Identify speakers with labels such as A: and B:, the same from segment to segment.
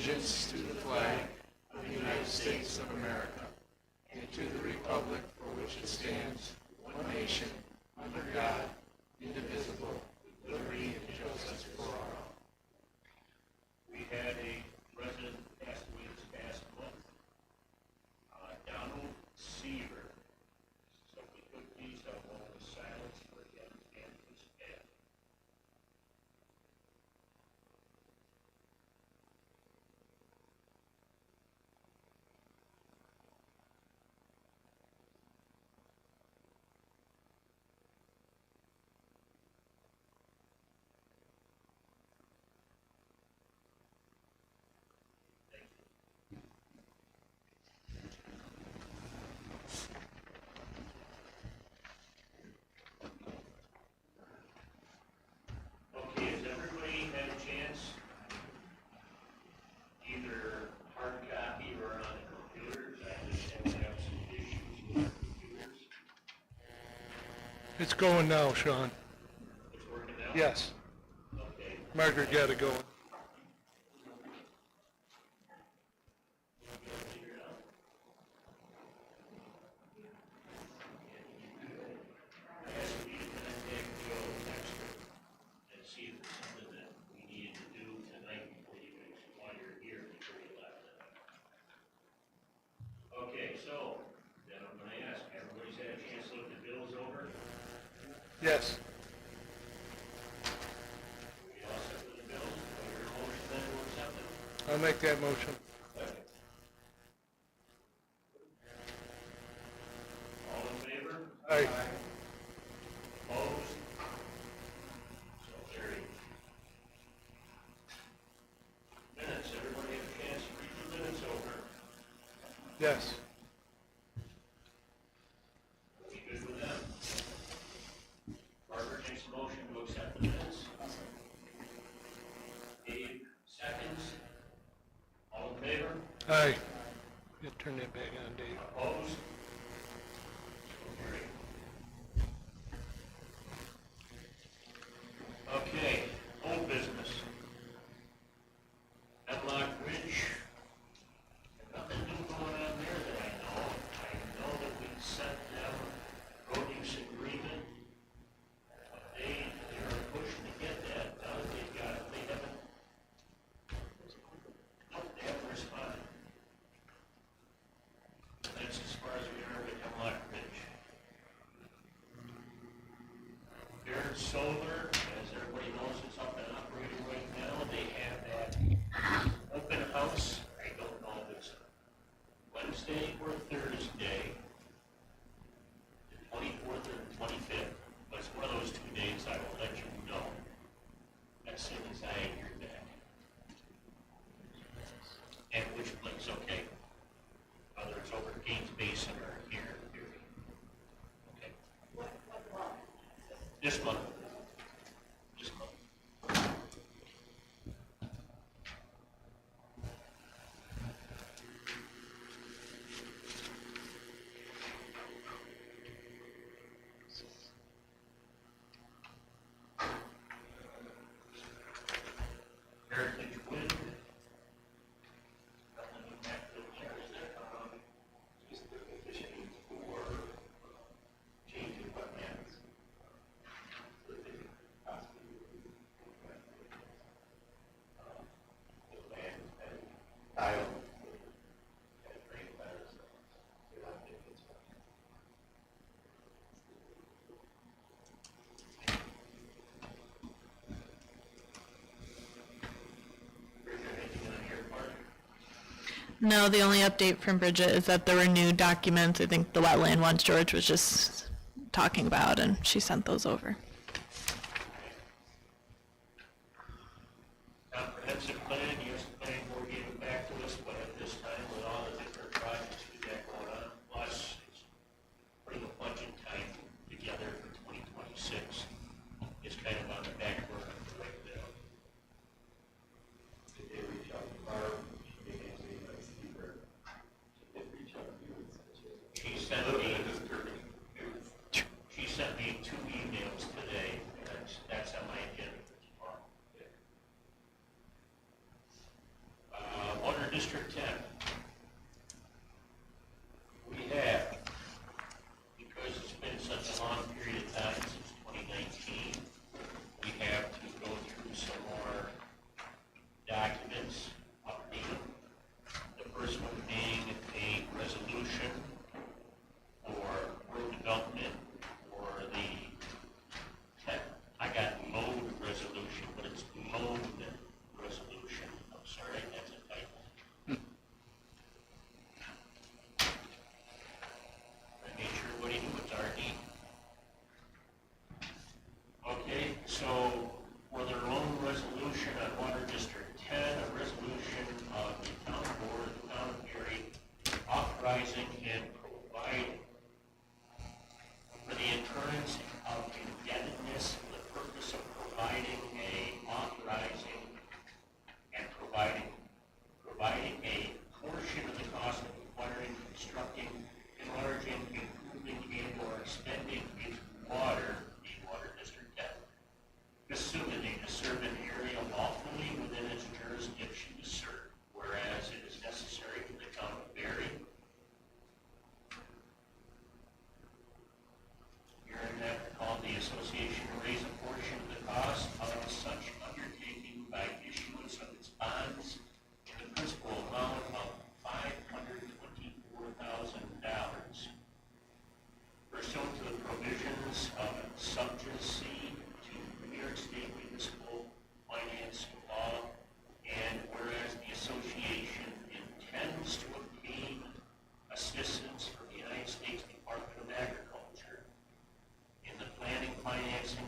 A: allegiance to the flag of the United States of America and to the republic for which it stands, one nation, under God, indivisible, with liberty and justice for all.
B: We had a resident pass away this past month, Donald Seaver. So if we could please have a moment of silence for him and his family. Okay, has everybody had a chance, either hard copy or on the computers? I understand we have some issues with our computers.
C: It's going now, Sean.
B: It's working now?
C: Yes.
B: Okay.
C: Margaret got it going.
B: Figure it out. I asked you to contact Joe Dexter and see if there's something that we needed to do tonight before you, while you're here, before you left. Okay, so, then I'm gonna ask, everybody's had a chance to look the bills over?
C: Yes.
B: We all set with the bills? Do I hear a motion then to accept them?
C: I'll make that motion.
B: Second. All in favor?
C: Aye.
B: Opposed? So carried. Minutes, everybody have a chance to read the minutes over?
C: Yes.
B: We good with them? Margaret makes a motion to accept the minutes. Dave seconds. All in favor?
C: Aye. You turn that back on, Dave.
B: Opposed? So carried. Okay, old business. Hemlock Ridge. Nothing new going on there that I know. I know that we sent them road use agreement. They're pushing to get that done. They haven't. Nope, they haven't responded. That's as far as we are with Hemlock Ridge. Baird Solar, as everybody knows, is up and operating right now. They have that open house. I don't know if it's Wednesday or Thursday, the 24th or the 25th, but it's one of those 2 days. I will let you know as soon as I hear back. And which place, okay? Whether it's over at Gaines Basin or here. Okay. This month. This month. Heritage Wind. Nothing in that building, is there? Just the conditions for changing wetlands.
D: No, the only update from Bridget is that there were new documents. I think the wetland ones George was just talking about, and she sent those over.
B: Comprehensive plan, yes, the planning board gave it back to us, but at this time, with all the different projects we got going on, plus it's putting a budget time together for 2026, is kind of on the back burner right now.
E: Did they reach out to Barb? She did answer me like Steve. She did reach out to you and said she was
B: She sent me, she sent me 2 emails today, and that's on my agenda for tomorrow.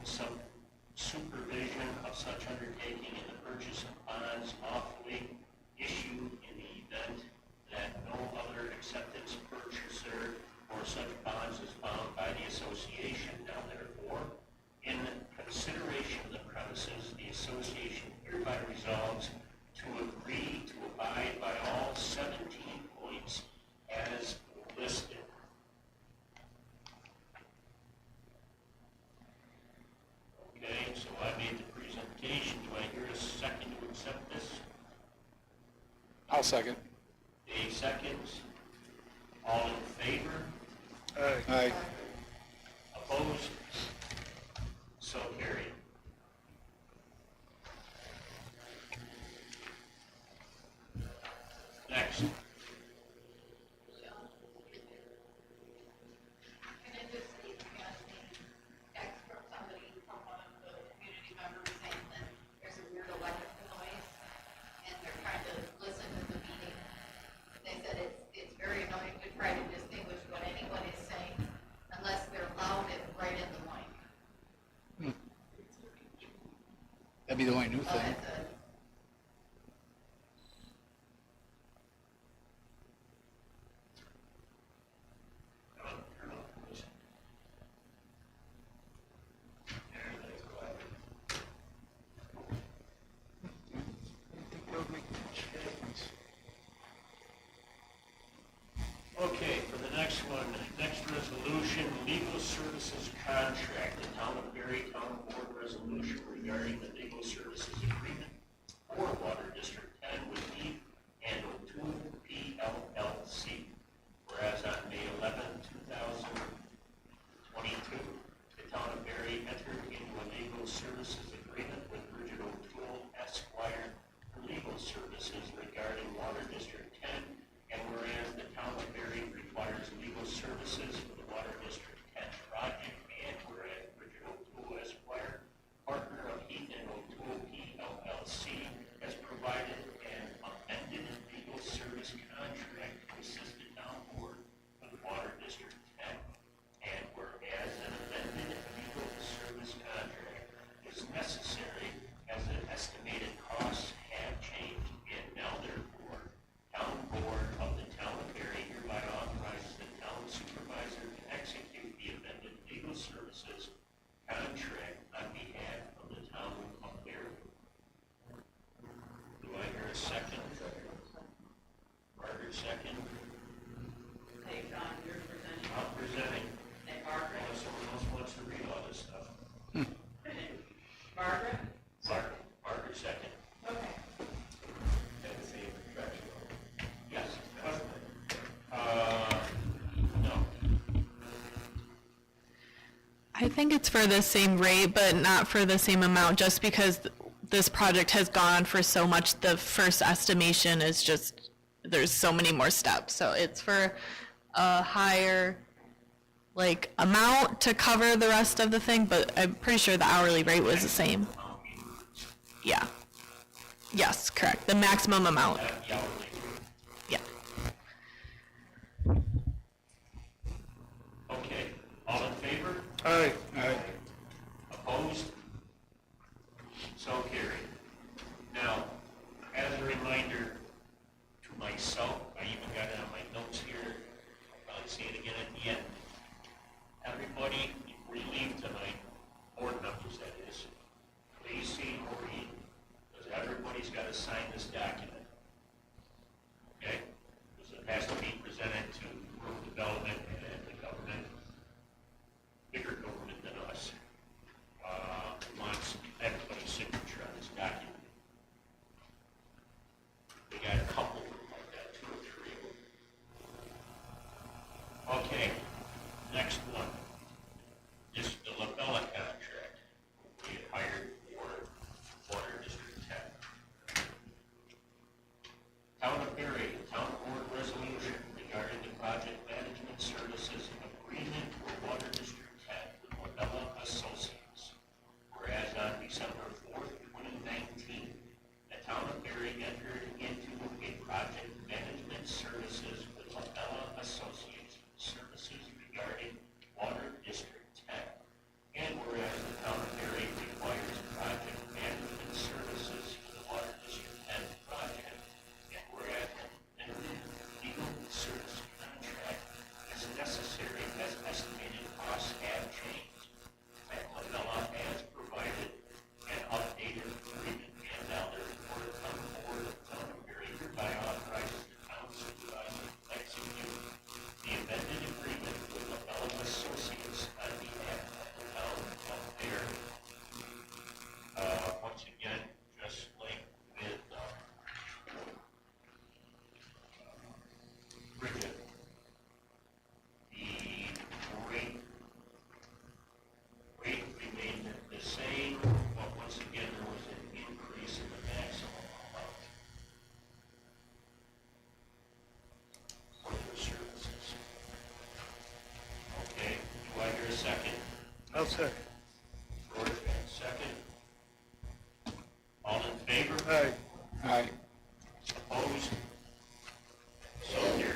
B: some supervision of such undertaking in the purchase of bonds lawfully issued in the event that no other acceptance purchaser for such bonds is found by the association. Now therefore, in consideration of the premises, the association hereby resolves to agree to abide by all 17 points as listed. Okay, so I made the presentation. Do I hear a second to accept this?
A: I'll second.
B: Dave seconds. All in favor?
C: Aye.
A: Aye.
B: Opposed? So carried. Next.
F: Can I just say, ask me, text from somebody, from one of the community members saying that there's a weird electrical noise, and they're trying to listen to the meeting. They said it's very annoying to try to distinguish what anyone is saying unless they're loud and right in the mic.
A: That'd be the only new
F: So
A: thing.
F: that's a,
B: Okay, for the next one, next resolution, legal services contract, the Town of Berry Town Board resolution regarding the legal services agreement for Water District 10 with E and O'Toole PLLC. Whereas on May 11, 2022, the Town of Berry entered into a legal services agreement with Bridget O'Toole Esquire for legal services regarding Water District 10. And whereas the Town of Berry requires legal services for the Water District 10 project, and whereas Bridget O'Toole Esquire, partner of Heath and O'Toole PLLC, has provided an amended legal service contract to assist the town board with Water District 10. And whereas an amended legal service contract is necessary as the estimated costs have changed, and now therefore, Town Board of the Town of Berry hereby authorizes the town supervisor to execute the amended legal services contract on behalf of the Town of Berry. Do I hear a second? Margaret, second.
F: hey, John, you're presenting,
B: I'm presenting.
F: and Margaret,
B: Unless someone else wants to read all this stuff.
F: Margaret?
B: Margaret, second.
F: Okay.
E: And the same contractual.
B: Yes. No.
D: I think it's for the same rate, but not for the same amount, just because this project has gone on for so much. The first estimation is just, there's so many more steps. So it's for a higher, like, amount to cover the rest of the thing, but I'm pretty sure the hourly rate was the same. Yeah. Yes, correct. The maximum amount.
B: The hourly.
D: Yeah.
B: Okay, all in favor?
C: Aye.
A: Aye.
B: Opposed? So carried. Now, as a reminder to myself, I even got it on my notes here, I'll probably say it again at the end. Everybody, before you leave tonight, board members that is, please see or read, because everybody's got to sign this document. Okay? Because it has to be presented to rural development and the government, bigger government than us.
C: Second.
B: George, and second. All in favor?
C: Aye.
A: Aye.
B: Opposed? So carried.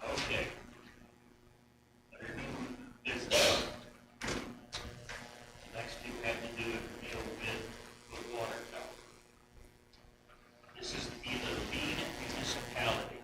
B: Okay. Under new business. Next, you have to do a deal with water tower. This is to be the lead municipality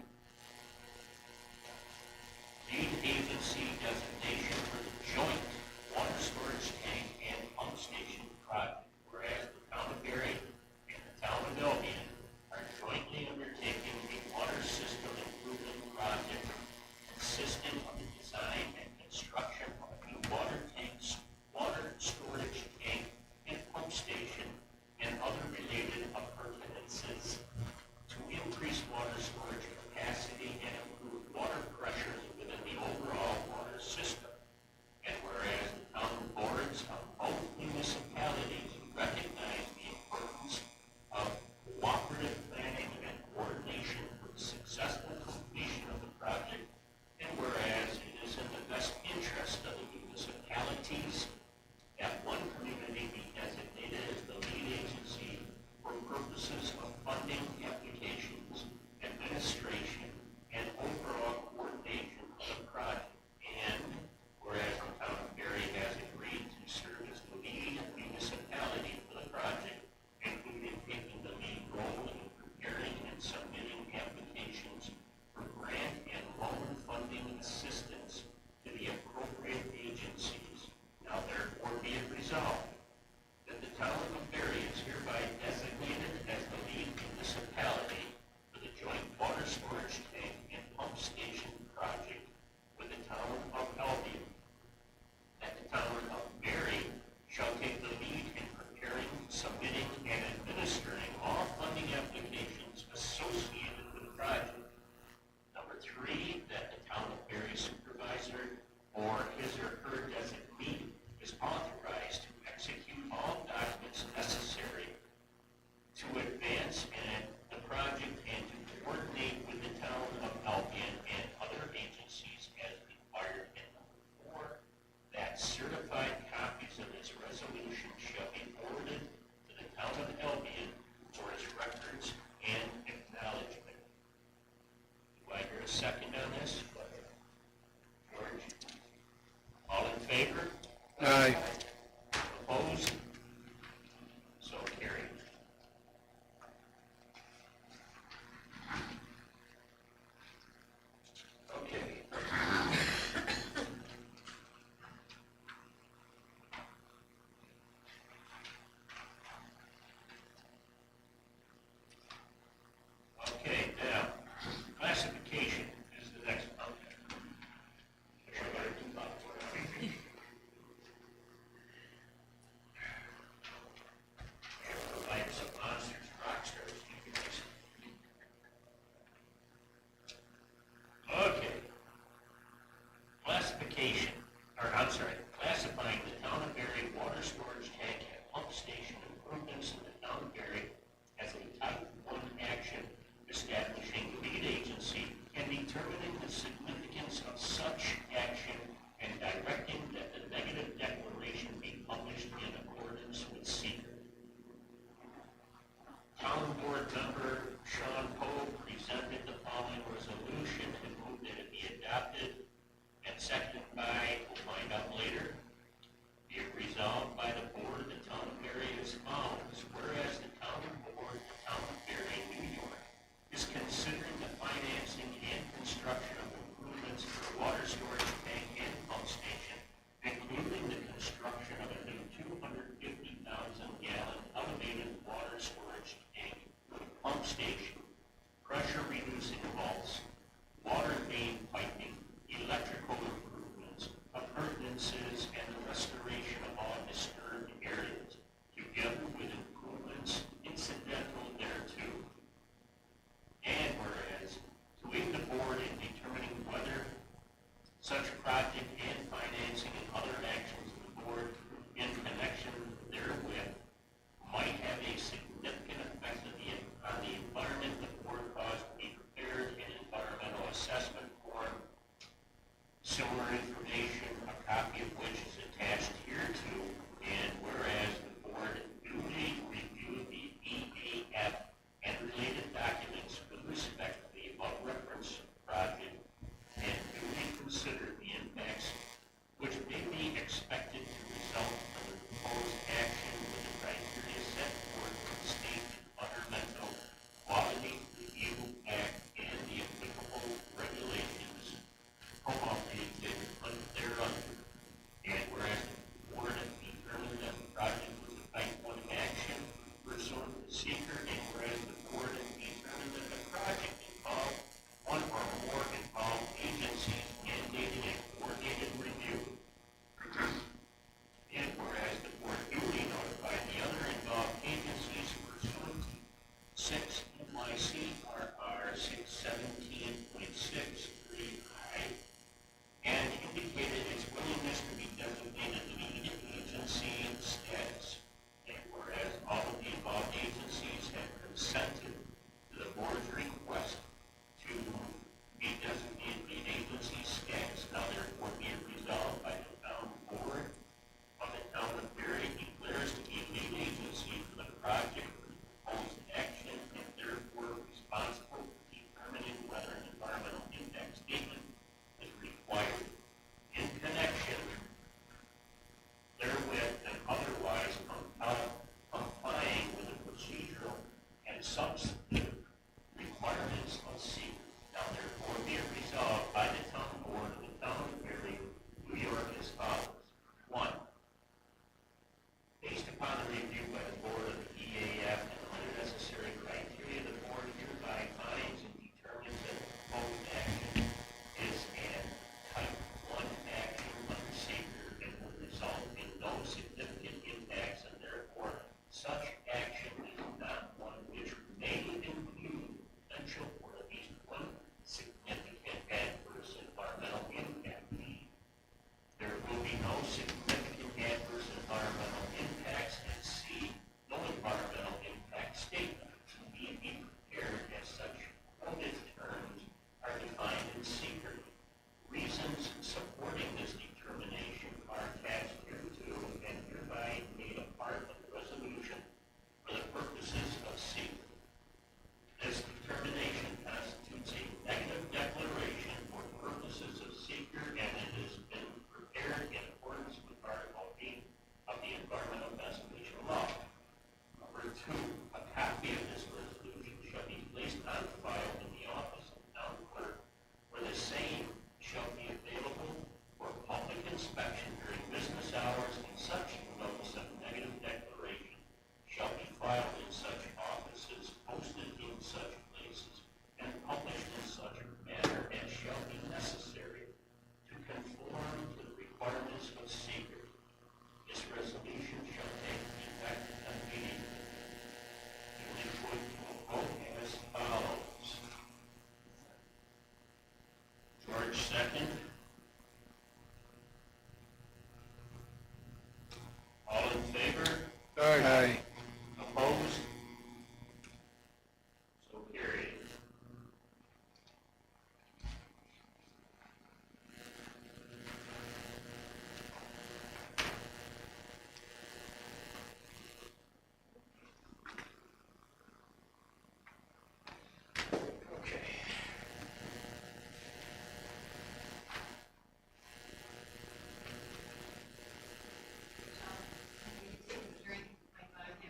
B: upon the review by the Board of the EAF and other necessary criteria, the Board hereby finds and determines that the proposed action is an type 1 action under seeker and will result in no significant impacts, and therefore such action is not one which may include potential for at least one significant adverse environmental impact. There will be no significant adverse environmental impacts, and C, no environmental impact statement to be prepared as such quoted terms are defined in secret. Reasons supporting this determination are attached hereto and hereby made a part of the resolution for the purposes of secret. This determination constitutes a negative declaration for purposes of seeker, and it has been prepared in accordance with Article 8 of the Environmental Conservation Law. Number 2, a copy of this resolution shall be placed on file in the office of town clerk, where the same shall be available for public inspection during business hours, and such notice of negative declaration shall be filed in such offices, posted in such places, and published in such manner as shall be necessary to conform to the requirements of secret. This resolution shall take effect immediately. Duly put to a vote as follows. George, second. All in favor?
C: Aye.
B: Opposed? So carried. Okay.
F: Take a drink, might want to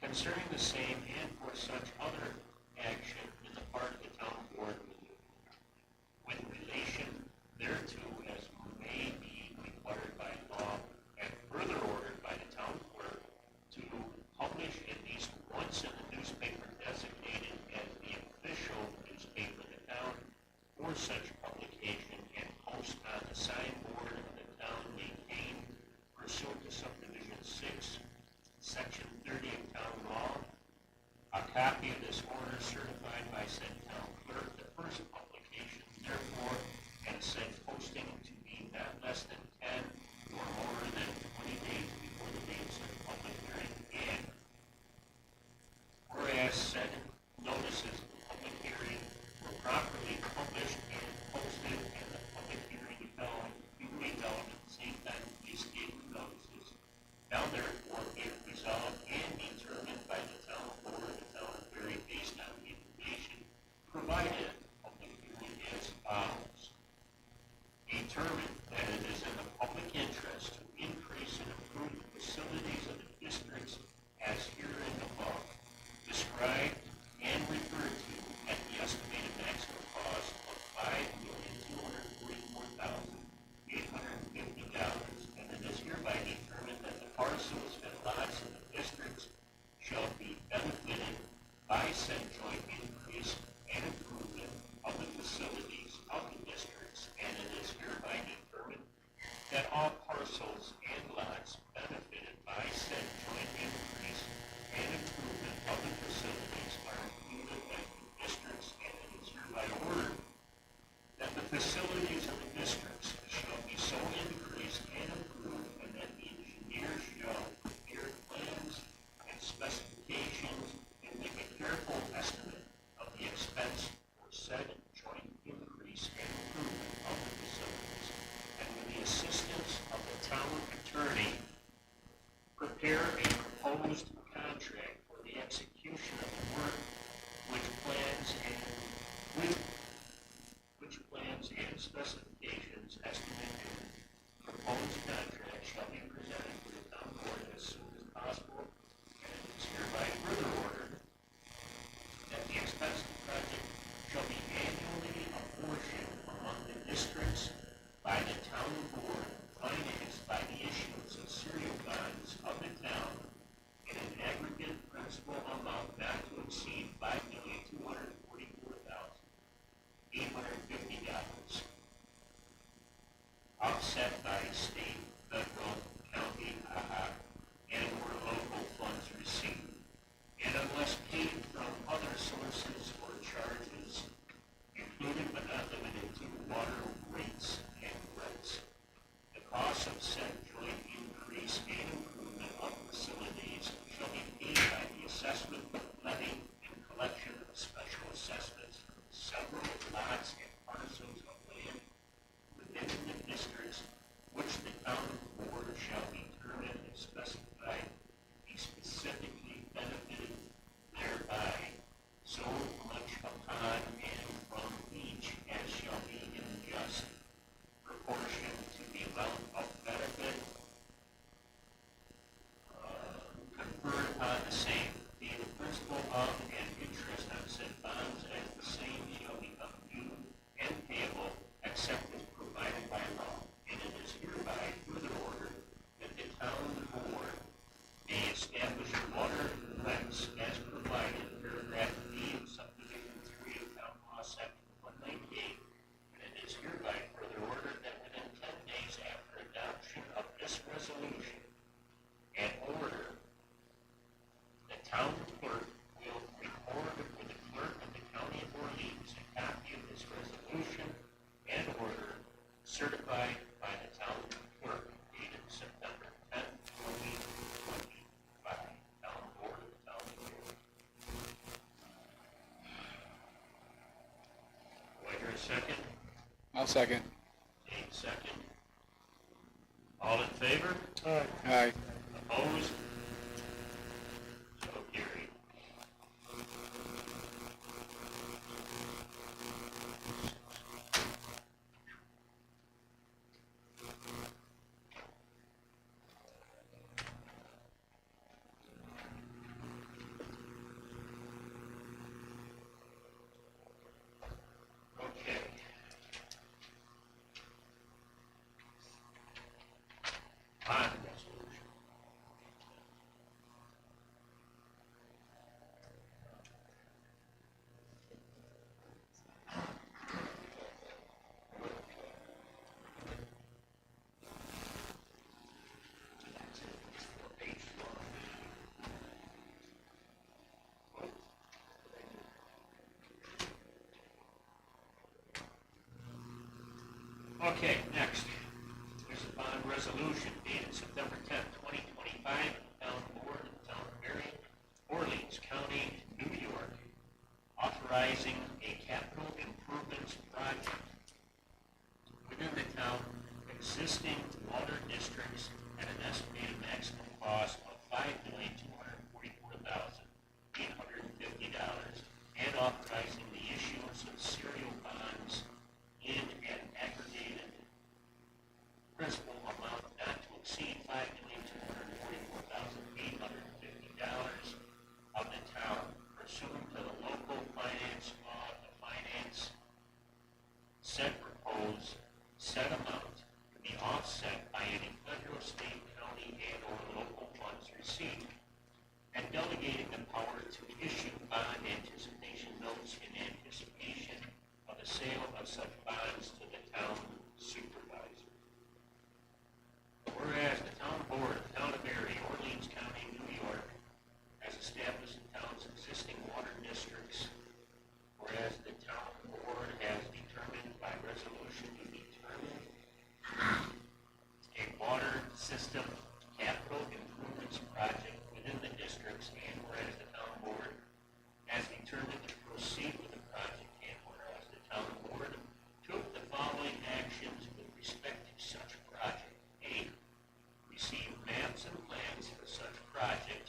B: concerning the same and for such other action in the part of the town board with relation thereto as may be required by law, and further ordered by the town clerk to publish at least once in the newspaper designated as the official newspaper of the town for such publication, and post on the signboard of the town maintained pursuant to subdivision 6, section 30 of town law, a copy of this order certified by said town clerk, the first publication therefore, and said posting to be not less than 10 or more than 20 days before the date of such public hearing, and whereas said notices of public hearing were properly published and posted, and the public hearing held duly held at the same time these stated notices. Now therefore be it resolved and determined by the town board of the town of Berry based on the information provided public hearing as follows. Determined that it is in the public interest to increase and improve the facilities of the districts as herein above described and referred to at the estimated maximum cost of $5,244,850, and it is hereby determined that the parcels and lots of the districts shall be benefited by said joint increase and improvement of the facilities of the districts, and it is hereby determined that all parcels and lots benefited by said joint increase and improvement of the facilities are included as the districts, and it is hereby ordered that the facilities of the districts shall be so increased and improved, and that the engineer shall prepare plans and specifications and make a careful estimate of the expense for said joint increase and improvement of the facilities, and with the assistance of the town attorney, prepare a proposed contract for the execution of the work, which plans and specifications estimated in the proposed contract shall be presented to the town board as soon as possible, and it is hereby further ordered that the expense of the project shall be annually apportioned among the districts by the town board, financed by the issuance of serial bonds of the town in an aggregate principal amount not to exceed $5,244,850, offset by state, federal, county, and/or local funds received, and unless paid from other sources or charges, including but not limited to water rates and rents. The cost of said joint increase and improvement of facilities shall be paid by the assessment, levy, and collection of special assessments from several lots and parcels of land within the districts, which the town board shall determine and specify be specifically benefited thereby, so much upon and from each as shall be in just proportion to the amount of benefit conferred upon the same, being the principal of and interest on said bonds as the same shall become due and payable except as provided by law. And it is hereby further ordered that the town board may establish water rents as provided in paragraph B of subdivision 3 of town law section 198. And it is hereby further ordered that within 10 days after adoption of this resolution and order, the town clerk will record with the clerk of the county of Orleans a copy of this resolution and order certified by the town clerk dated September 10th, 2025, town board of the town of Orleans. Do I hear a second?
G: I'll second.
B: Dave, second. All in favor?
G: Aye.
B: Opposed? So carried. Okay, next, there's a bond resolution dated September 10th, 2025, Town Board of the Town of Marion, Orleans County, New York, authorizing a capital improvements project within the town existing water districts at an estimated maximum cost of $5,244,850 and authorizing the issuance of serial bonds in an aggregated principal amount not to exceed $5,244,850 of the town pursuant to the local finance law to finance said proposed said amount to be offset by any federal, state, county, and or local funds received, and delegating the power to issue bond anticipation notes in anticipation of the sale of such bonds to the town supervisor. Whereas the town board of the town of Erie, Orleans County, New York, has established the town's existing water districts, whereas the town board has determined by resolution to determine a water system capital improvements project within the districts, and whereas the town board has determined to proceed with the project, and whereas the town board took the following actions with respect to such project. A, receive maps and plans for such project.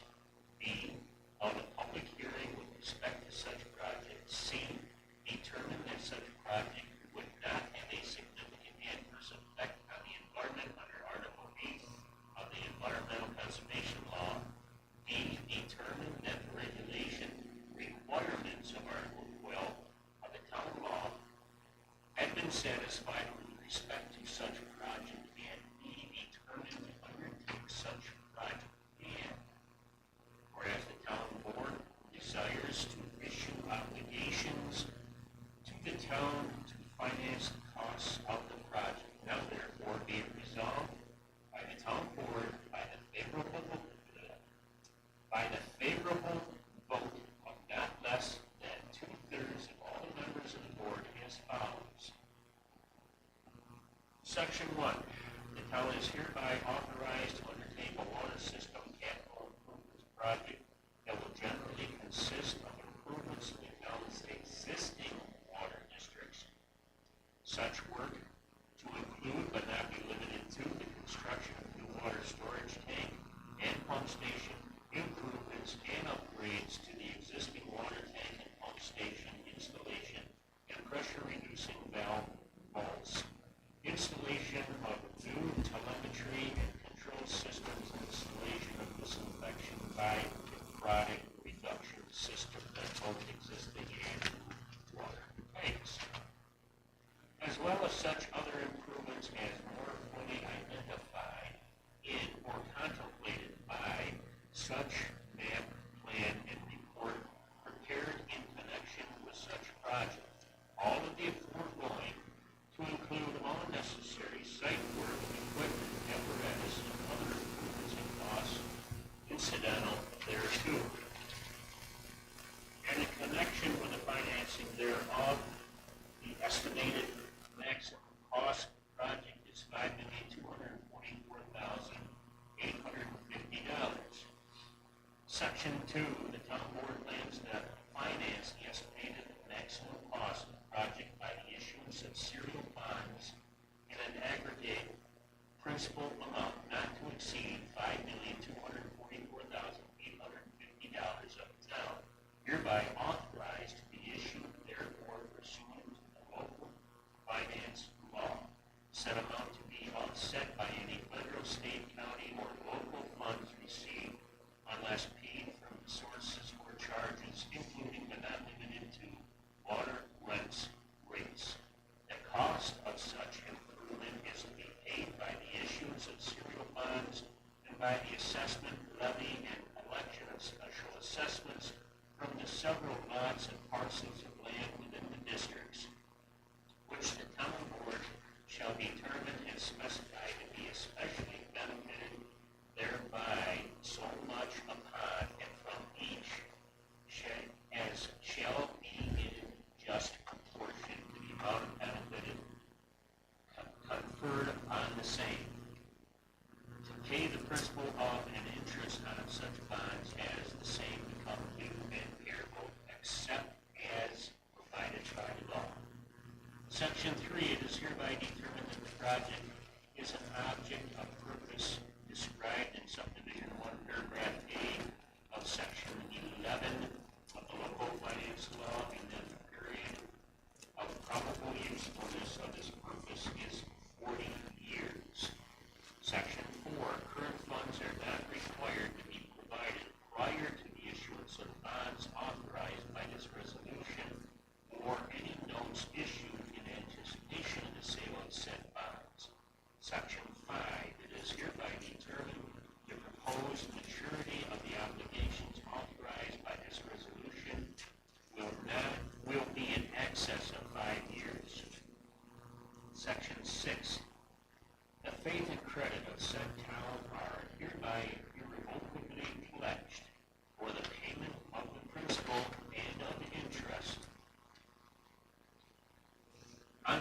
B: B, hold a public hearing with respect to such project. C, determine that such project would not have a significant adverse effect on the environment under Article 8 of the Environmental Conservation Law. D, determine that the regulation requirements of Article 12 of the town law had been satisfied with respect to such project, and E, determine to undertake such project. And whereas the town board desires to issue obligations to the town to finance the costs of the project, now therefore be it resolved by the town board by the favorable vote of not less than 2/3 of all the members of the board as follows. Section 1. The town is hereby authorized to undertake a water system capital improvements project that will generally consist of improvements to the town's existing water districts. Such work to include but not be limited to the construction of new water storage tank and pump station, improvements and upgrades to the existing water tank and pump station installation and pressure reducing valve bolts, installation of new telemetry and control systems, installation of disinfection by product reduction system that both existing and water tanks, as well as such other improvements as more fully identified in or contemplated by such map, plan, and report prepared in connection with such project. All of the foregoing to include all necessary site work, equipment, apparatus, and other improvements and costs incidental thereto. And in connection with the financing thereof, the estimated maximum cost project is $5,244,850. Section 2, the town board plans to finance the estimated maximum cost of the project by the issuance of serial bonds in an aggregate principal amount not to exceed $5,244,850 of the town, hereby authorized to be issued therefore pursuant to the local finance law. Said amount to be offset by any federal, state, county, or local funds received unless paid from the sources or charges, including but not limited to water, rents, rates. The cost of such improvement is to be paid by the issuance of serial bonds and by the assessment, levy, and collection of special assessments from the several bond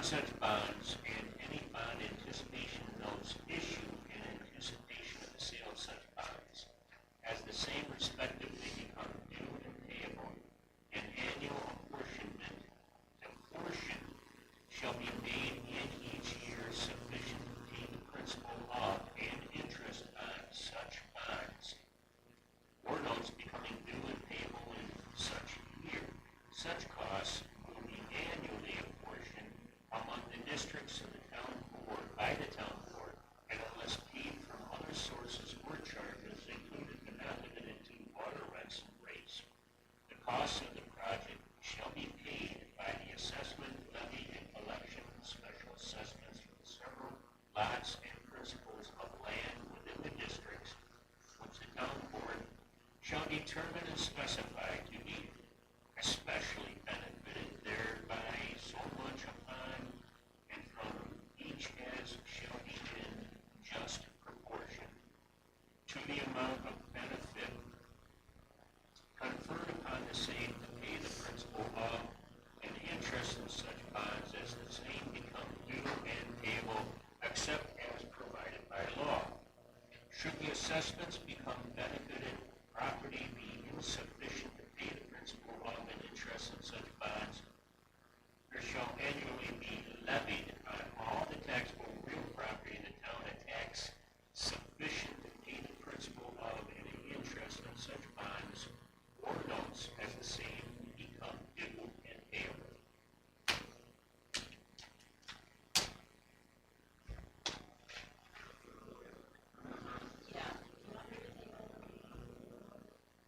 B: such bonds and any bond anticipation notes issued in anticipation of the sale of such bonds, as the same respectively become due and payable, an annual apportionment and portion shall be made in each year sufficient to pay the principal of and interest on such bonds or notes becoming due and payable in such year. Such costs will be annually apportioned among the districts of the town board by the town board, and unless paid from other sources or charges included but not limited to water rents and rates. The costs of the project shall be paid by the assessment, levy, and collection of special assessments for the several lots and principals of land within the districts which the town board shall determine and specify to be especially benefited thereby so much upon and from each as shall be in just proportion to the amount of benefit conferred upon the same to pay the principal of and interest in such bonds as the same become due and payable except as provided by law. Should the assessments become benefited, property be insufficient to pay the principal of and interest in such bonds, there shall annually be levied on all the taxable real property in the town a tax sufficient to pay the principal of and the interest in such bonds or notes as the same become due and payable.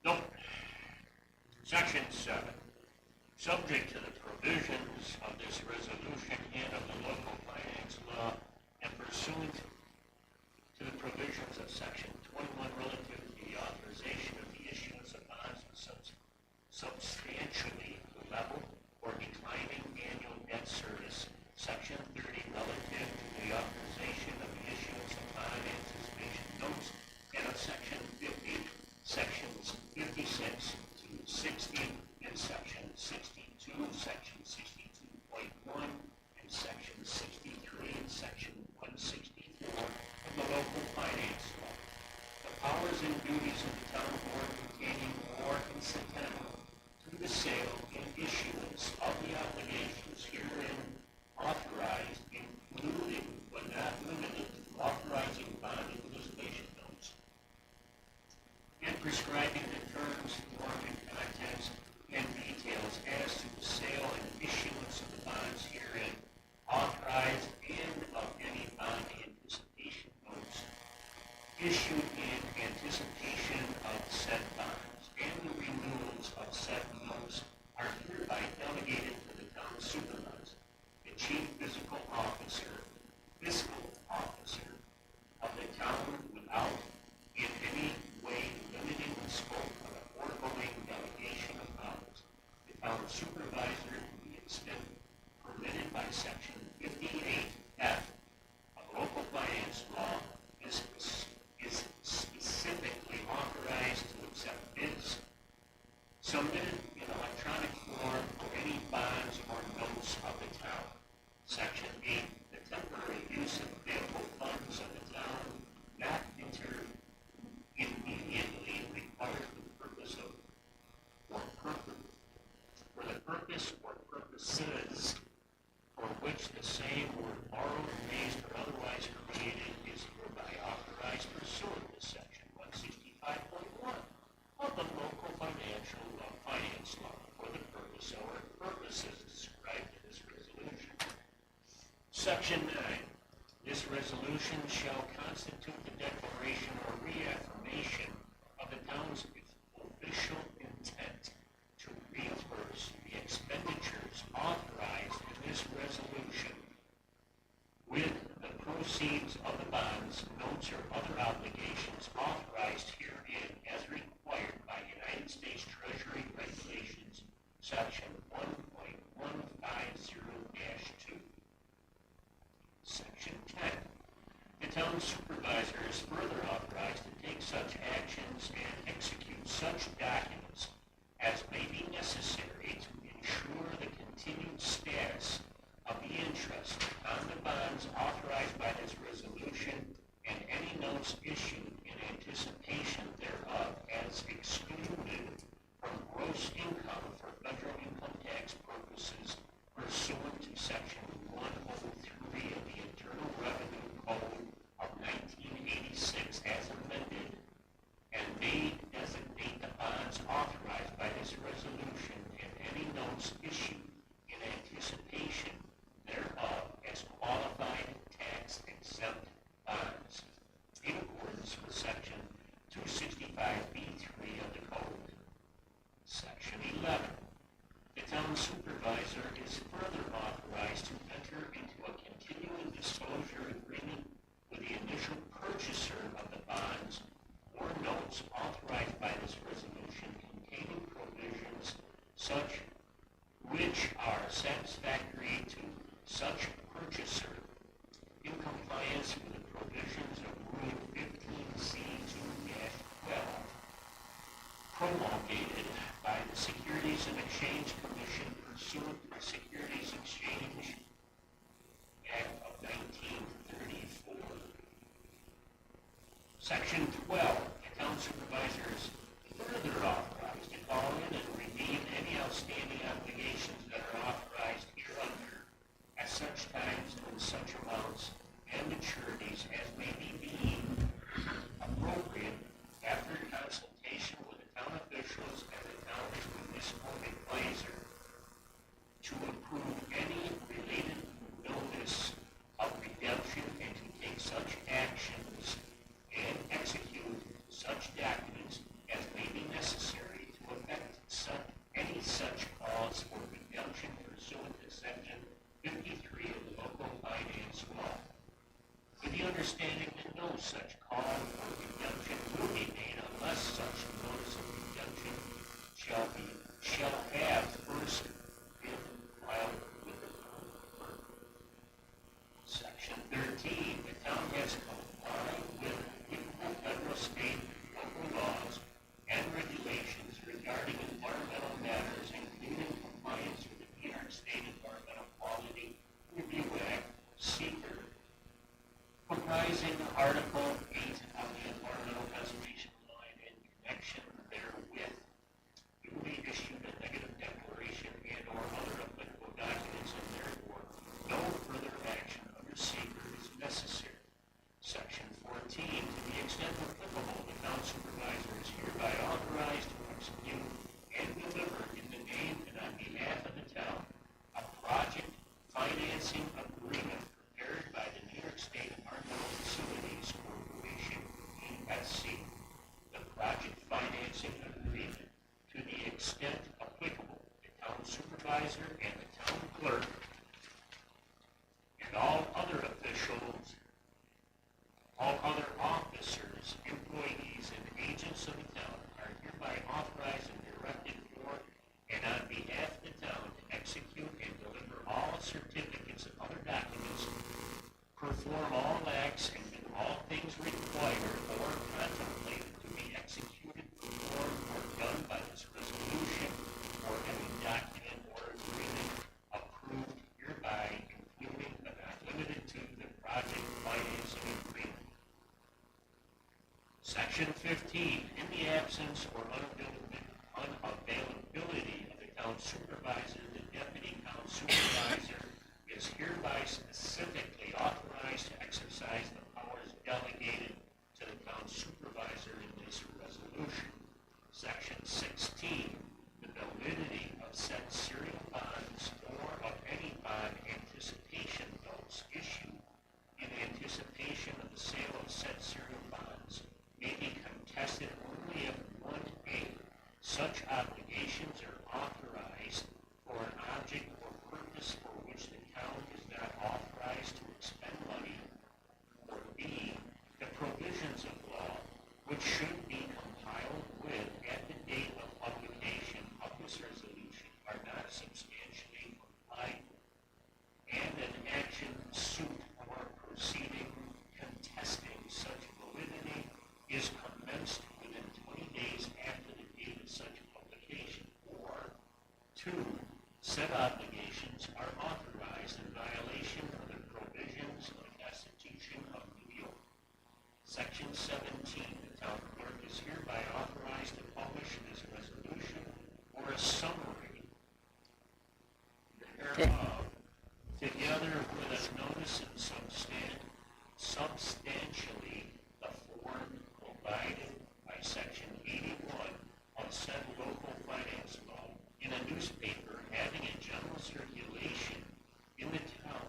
B: Nope. Section 7. Subject to the provisions of this resolution and of the local finance law and pursuant to the provisions of Section 21 relative to the authorization of the issuance of bonds with substantially level or declining annual debt service. Section 30 relative to the authorization of the issuance of bond anticipation notes and of Section 50, Sections 56 to 60, and Section 62, Section 62.1, and Section 63, and Section 164 of the local finance law. The powers and duties of the town board pertaining or incidental to the sale and issuance of the obligations herein authorized, including but not limited to authorizing bond anticipation notes and prescribing the terms, form, and contents and details as to the sale and issuance of the bonds herein authorized and of any bond anticipation notes issued in anticipation of said bonds and the renewals of said notes are hereby delegated to the town supervisor, the chief fiscal officer of the town without in any way limiting the scope of the foregoing delegation of powers. The town supervisor, to the extent permitted by Section 58F of local finance law, is specifically authorized to accept bids submitted in electronic form for any bonds or notes of the town. Section 8, the temporary use of available funds of the town not immediately required for the purpose or purposes for which the same were borrowed, raised, or otherwise created is hereby authorized pursuant to Section 165.1 of the local finance law for the purpose or purposes described in this resolution. Section 9. This resolution shall constitute the declaration or reaffirmation of the town's official intent to reimburse the expenditures authorized gross income for federal income tax purposes pursuant to section 103 of the Internal Revenue Code of 1986 as amended, and may designate the bonds authorized by this resolution and any notes issued in anticipation thereof as qualified tax exempt bonds in accordance with section 265B3 of the code. Section 11. The town supervisor is further authorized to enter into a continuing disclosure agreement with the initial purchaser of the bonds or notes authorized by this resolution containing provisions such which are satisfactory to such purchaser in compliance with the provisions of Rule 15C2-12 promulgated by the Securities and Exchange Commission pursuant to the Securities Exchange Act of 1934. Section 12, the town supervisor is further authorized to call in and redeem any outstanding obligations that are authorized hereunder at such times and such amounts and maturities as may be deemed appropriate after consultation with the town officials and the town's municipal advisor to approve any related notice of redemption and to take such actions and execute such documents as may be necessary to effect any such cause for redemption pursuant to section 53 of the local finance law, with the understanding that no such call for redemption will be made unless such notice of redemption shall have first been filed with the town clerk. Section 13, the town has complied with applicable federal, state, and local laws and regulations regarding environmental matters, including compliance with the New York State Environmental Quality Review Act, SEQR, comprising Article 8 of the Environmental Conservation Law, and in connection therewith, you will be issued a negative declaration and or other applicable documents, and therefore no further action under SEQR is necessary. Section 14, to the extent applicable, the town supervisor is hereby authorized to execute and deliver in the name and on behalf of the town a project financing agreement prepared by the New York State Environmental Facilities Corporation, ESC. The project financing agreement, to the extent applicable, the town supervisor and the town clerk and all other officials, all other officers, employees, and agents of the town are hereby authorized and directed for and on behalf of the town to execute and deliver all certificates and other documents, perform all acts and do all things required or contemplated to be executed, performed, or done by this resolution or any document or agreement approved hereby, including but not limited to the project financing agreement. Section 15, in the absence or unavailability of the town supervisor, the deputy town supervisor is hereby specifically authorized to exercise the powers delegated to the town supervisor in this resolution. Section 16, the validity of said serial bonds or of any bond anticipation notes issued in anticipation of the sale of said serial bonds may be contested only if 1A, such obligations are authorized for an object or purpose for which the town is not authorized to expend money, or B, the provisions of law which should be compiled with at the date of publication of this resolution are not substantially complied with, and an action, suit, or proceeding contesting such validity is commenced within 20 days after the date of such publication, or 2, said obligations are authorized in violation of the provisions of the Constitution of New York. Section 17, the town clerk is hereby authorized to publish this resolution or a together with a notice and substantially the form provided by section 81 of said local finance law in a newspaper having a general circulation in the town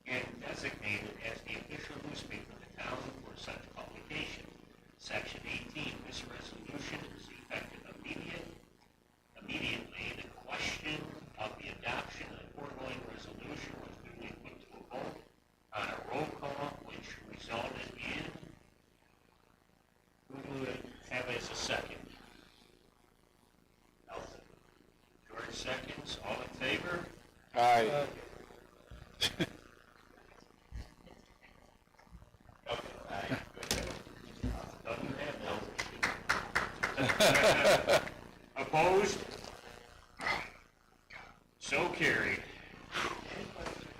B: and designated as the official newspaper of the town for such publication. Section 18, this resolution is effective immediately. The question of the adoption of the foregoing resolution was duly put to a vote on a roll call, which resulted in, who do we have as a second? Nelson. George seconds, all in favor?
G: Aye.
B: Don't you have Nelson? Opposed? So carried.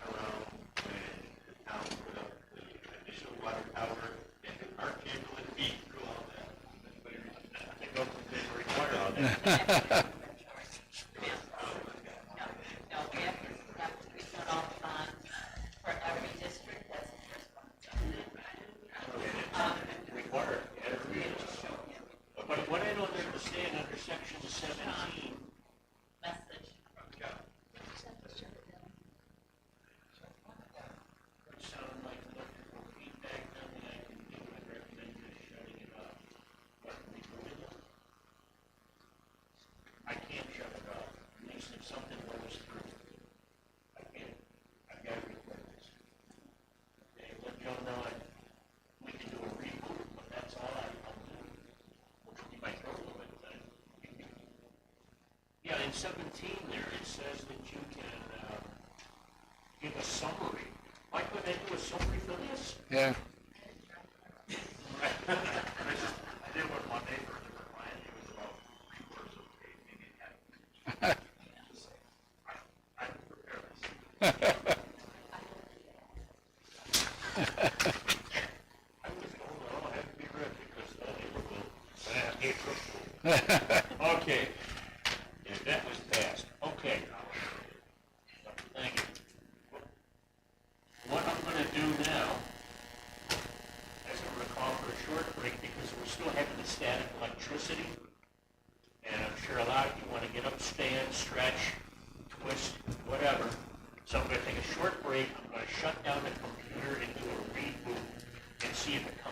E: Around when the town put up the initial water tower and Mark Chamberlain beat through all that.
B: I don't think they require all that.
F: No, we have to done all the bonds for every district, that's the responsibility.
B: Required, every inch. But what I don't understand under section 17,
F: Message.
B: which sound like electrical feedback, nothing I can do, I recommend just shutting it off. What, we doing it? I can't shut it off, at least if something goes through. I can't, I've got to record this. Okay, let Joe know we can do a reboot, but that's all I'll do. You might go to it, but. Yeah, in 17 there, it says that you can, give a summary. Why couldn't I do a summary for this?
G: Yeah.
E: I did one Monday for a different client, it was about 3/4 of a page, maybe half. I prepare this.
B: I was told it all had to be read because April Fool. Okay. Yeah, that was passed. Okay. Thank you. What I'm gonna do now, as I recall for a short break, because we're still having the static electricity, and I'm sure a lot of you wanna get up, stand, stretch, twist, whatever. So I'm gonna take a short break, I'm gonna shut down the computer and do a reboot and see if it comes